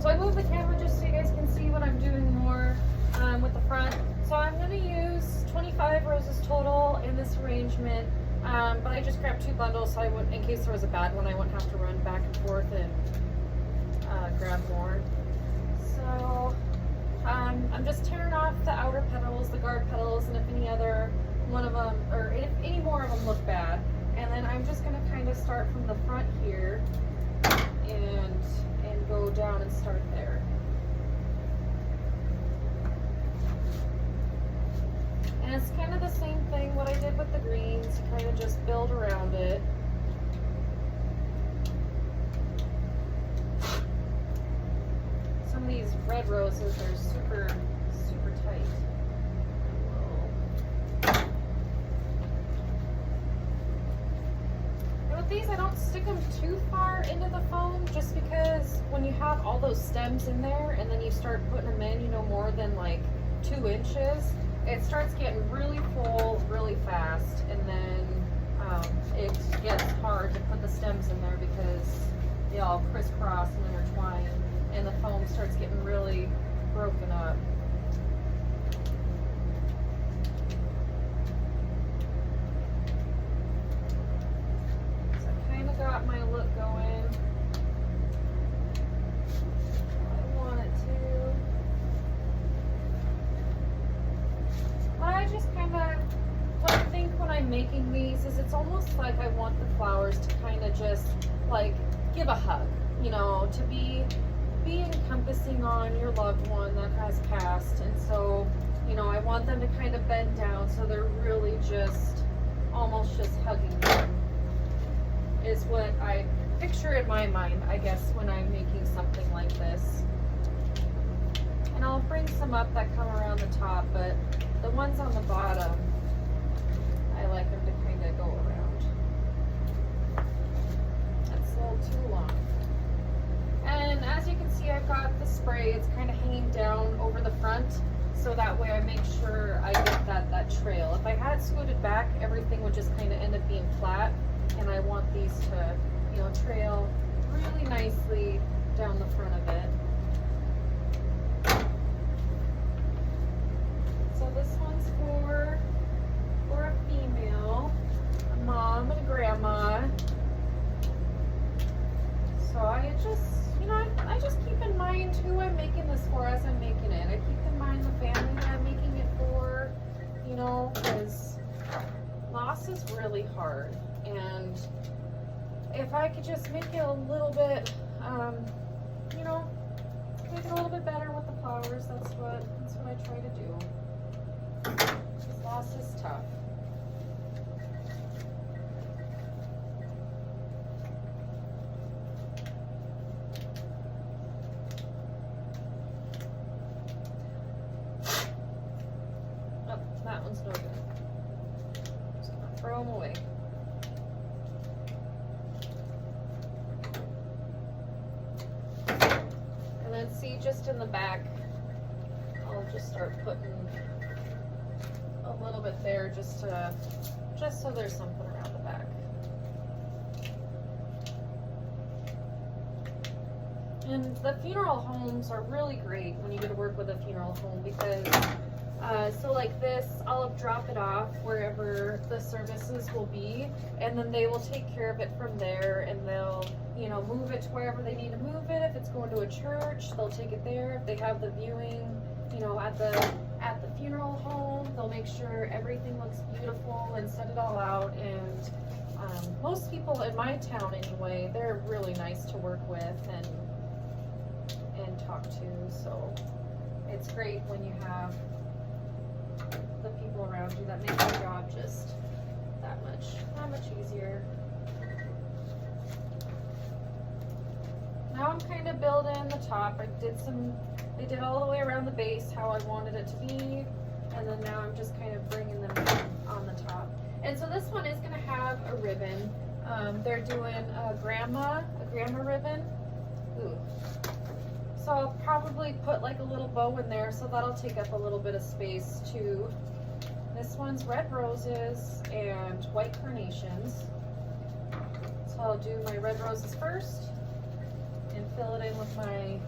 So I moved the camera just so you guys can see what I'm doing more with the front. So I'm going to use 25 roses total in this arrangement, but I just grabbed 2 bundles so I wouldn't, in case there was a bad one, I wouldn't have to run back and forth and grab more. So I'm just tearing off the outer petals, the guard petals, and if any other one of them, or if any more of them look bad. And then I'm just going to kind of start from the front here and go down and start there. And it's kind of the same thing what I did with the greens, you kind of just build around it. Some of these red roses are super, super tight. And with these, I don't stick them too far into the foam, just because when you have all those stems in there and then you start putting them in, you know, more than like 2 inches, it starts getting really full really fast, and then it gets hard to put the stems in there because they all crisscross and intertwine, and the foam starts getting really broken up. So I kind of got my look going. I want it to. I just kind of, what I think when I'm making these is it's almost like I want the flowers to kind of just like give a hug, you know, to be encompassing on your loved one that has passed. And so, you know, I want them to kind of bend down so they're really just almost just hugging them, is what I picture in my mind, I guess, when I'm making something like this. And I'll bring some up that come around the top, but the ones on the bottom, I like them to kind of go around. That's a little too long. And as you can see, I've got the spray. It's kind of hanging down over the front, so that way I make sure I get that trail. If I had it scooted back, everything would just kind of end up being flat, and I want these to, you know, trail really nicely down the front of it. So this one's for a female, a mom and a grandma. So I just, you know, I just keep in mind who I'm making this for as I'm making it. I keep in mind the family that I'm making it for, you know, because loss is really hard. And if I could just make it a little bit, you know, make it a little bit better with the flowers, that's what I try to do. Because loss is tough. Oh, that one's no good. Just gonna throw them away. And then see, just in the back, I'll just start putting a little bit there, just so there's something around the back. And the funeral homes are really great when you get to work with a funeral home, because so like this, I'll drop it off wherever the services will be, and then they will take care of it from there, and they'll, you know, move it to wherever they need to move it. If it's going to a church, they'll take it there. If they have the viewing, you know, at the funeral home, they'll make sure everything looks beautiful and set it all out. And most people in my town anyway, they're really nice to work with and talk to. So it's great when you have the people around you that make your job just that much easier. Now I'm kind of building the top. I did all the way around the base how I wanted it to be, and then now I'm just kind of bringing them on the top. And so this one is going to have a ribbon. They're doing a grandma ribbon. Ooh. So I'll probably put like a little bow in there, so that'll take up a little bit of space too. This one's red roses and white carnations. So I'll do my red roses first and fill it in with my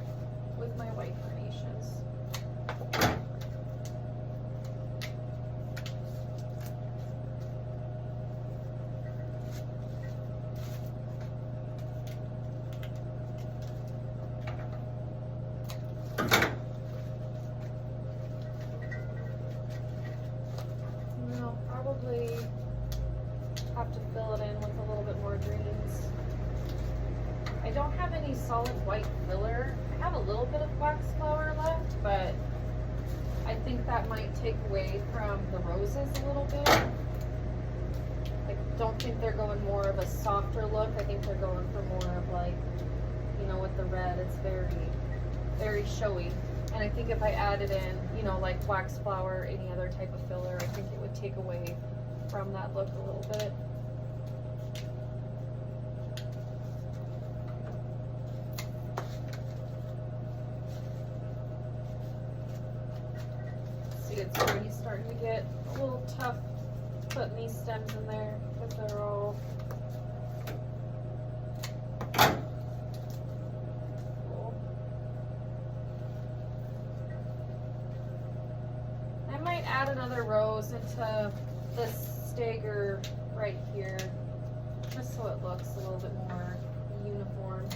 solid white filler. I have a little bit of wax flower left, but I think that might take away from the roses a little bit. I don't think they're going more of a softer look. I think they're going for more of like, you know, with the red, it's very, very showy. And I think if I added in, you know, like wax flower, any other type of filler, I think it would take away from that look a little bit. See, it's already starting to get a little tough putting these stems in there because they're all cool. I might add another rose into this stagger right here, just so it looks a little bit more uniform.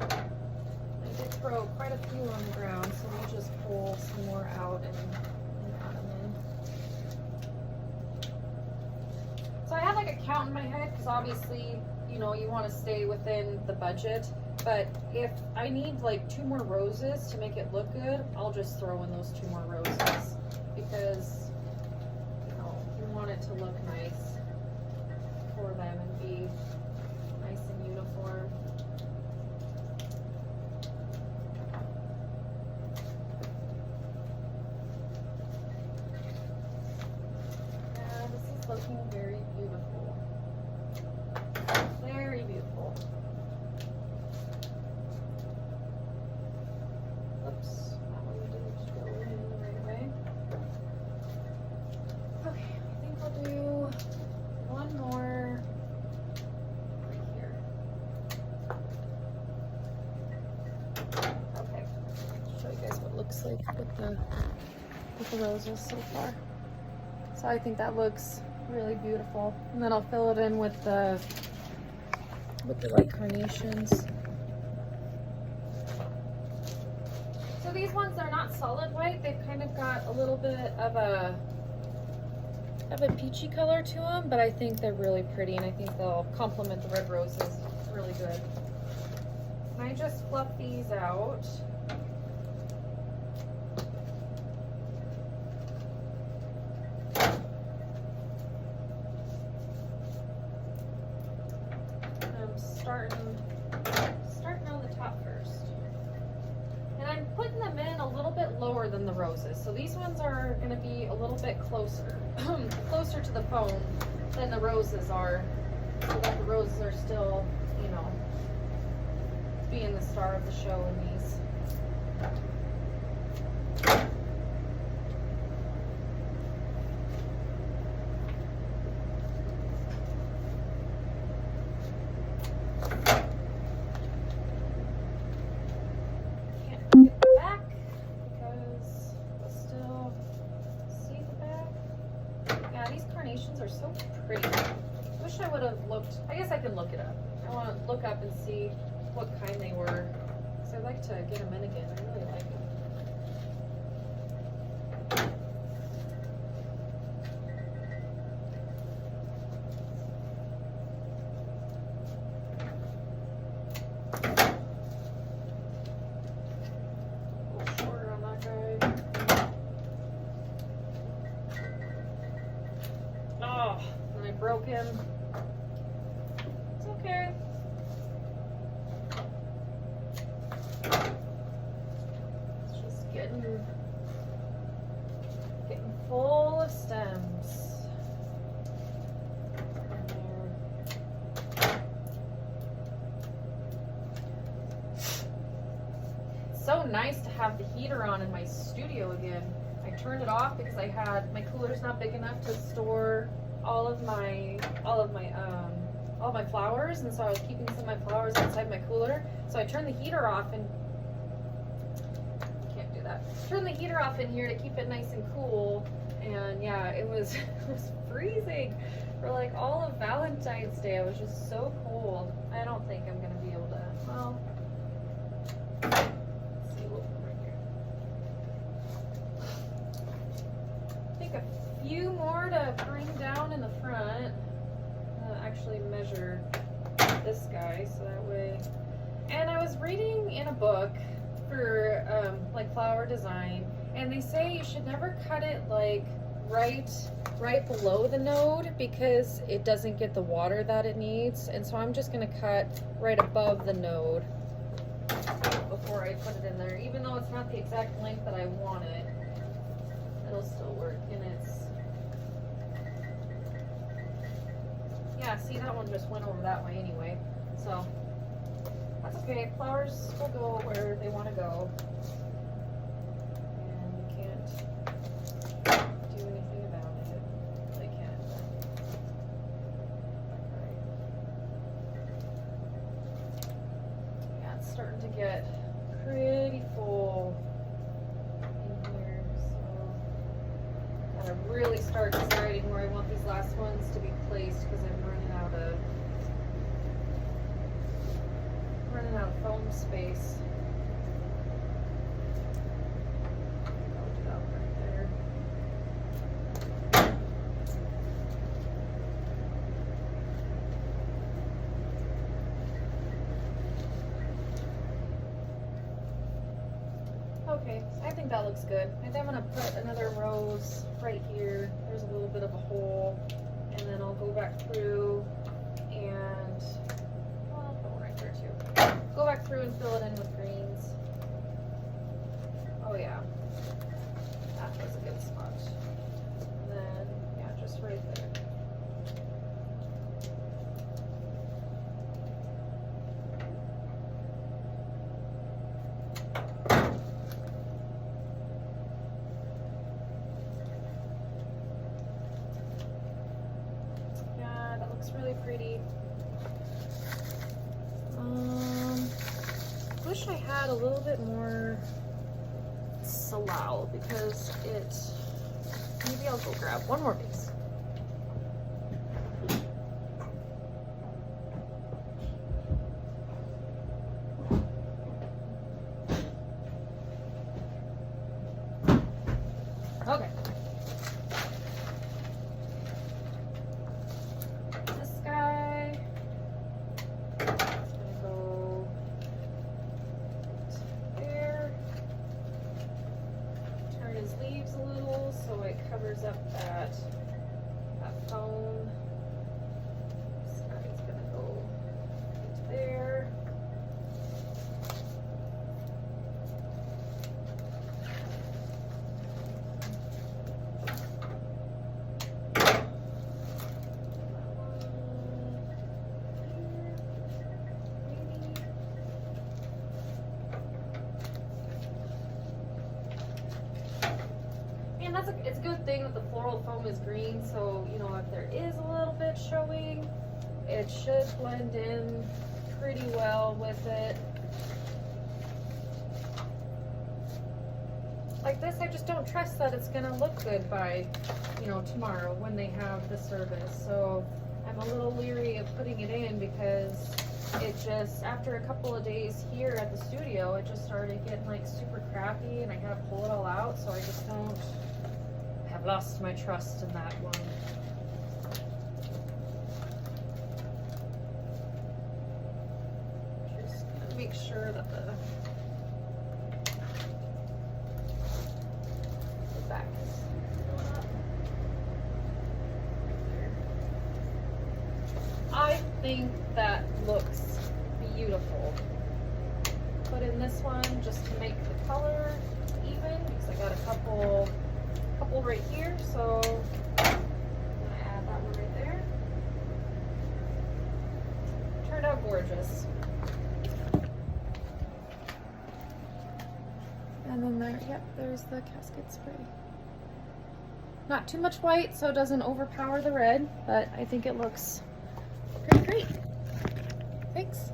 I did throw quite a few on the ground, so we'll just pull some more out and add them in. So I had like a count in my head, because obviously, you know, you want to stay within the budget. But if I need like 2 more roses to make it look good, I'll just throw in those 2 more roses, because, you know, you want it to look nice for them and be nice and uniform. Yeah, this is looking very beautiful. Very beautiful. Oops, that one didn't go in the right way. Okay, I think we'll do one more right here. Okay, I'll show you guys what it looks like with the roses so far. So I think that looks really beautiful. And then I'll fill it in with the light carnations. So these ones, they're not solid white. They've kind of got a little bit of a peachy color to them, but I think they're really pretty, and I think they'll complement the red roses really good. And I just fluff these out. I'm starting on the top first. And I'm putting them in a little bit lower than the roses. So these ones are going to be a little bit closer, closer to the foam than the roses are, so that the roses are still, you know, being the star of the show in these. Are so pretty. Wish I would have looked. I guess I can look it up. I want to look up and see what kind they were, because I'd like to get them in again. I really like them. A little shorter on that guy. Oh, and I broke him. It's okay. It's just getting full of stems. It's so nice to have the heater on in my studio again. I turned it off because I had my cooler's not big enough to store all of my flowers, and so I was keeping some of my flowers inside my cooler. So I turned the heater off, and can't do that. Turn the heater off in here to keep it nice and cool. And yeah, it was freezing for like all of Valentine's Day. It was just so cold. I don't think I'm gonna be able to. Well, let's see what right here. I think a few more to bring down in the front. Actually measure in a book for like flower design, and they say you should never cut it like right below the node because it doesn't get the water that it needs. And so I'm just gonna cut right above the node before I put it in there, even though it's not the exact length that I want it. It'll still work, and it's, yeah, see, that one just went over that way anyway, so that's okay. Flowers will go where they want to go, and you can't do anything about it. They can. Right. Yeah, it's starting to get pretty full in here, so gotta really start deciding where I want these last ones to be placed because I'm running out of foam space. I'll do that right there. Okay, I think that looks good. I think I'm gonna put another rose right here. There's a little bit of a hole, and then I'll go back through and, well, I'll put one right there too. Go back through and fill it in with greens. Oh yeah, that was a good spot. And then, yeah, just right there. Yeah, that looks really pretty. Wish I had a little bit more salal because maybe I'll go grab one more piece. Okay. This guy. Leaves a little so it covers up that foam. This guy's gonna go right there. It's a good thing that the floral foam is green, so you know if there is a little bit showing, it should blend in pretty well with it. Like this, I just don't trust that it's gonna look good by, you know, tomorrow when they have the service. So I'm a little leery of putting it in because it just, after a couple of days here at the studio, it just started getting like super crappy and I gotta pull it all out, so I just don't, have lost my trust in that one. Just gonna make sure that the back is going up. There. I think that looks beautiful. Put in this one just to make the color even because I got a couple right here, so I'm gonna add that one right there. Turned out gorgeous. And then there, yep, there's the casket spray. Not too much white so it doesn't overpower the red, but I think it looks pretty great. Thanks.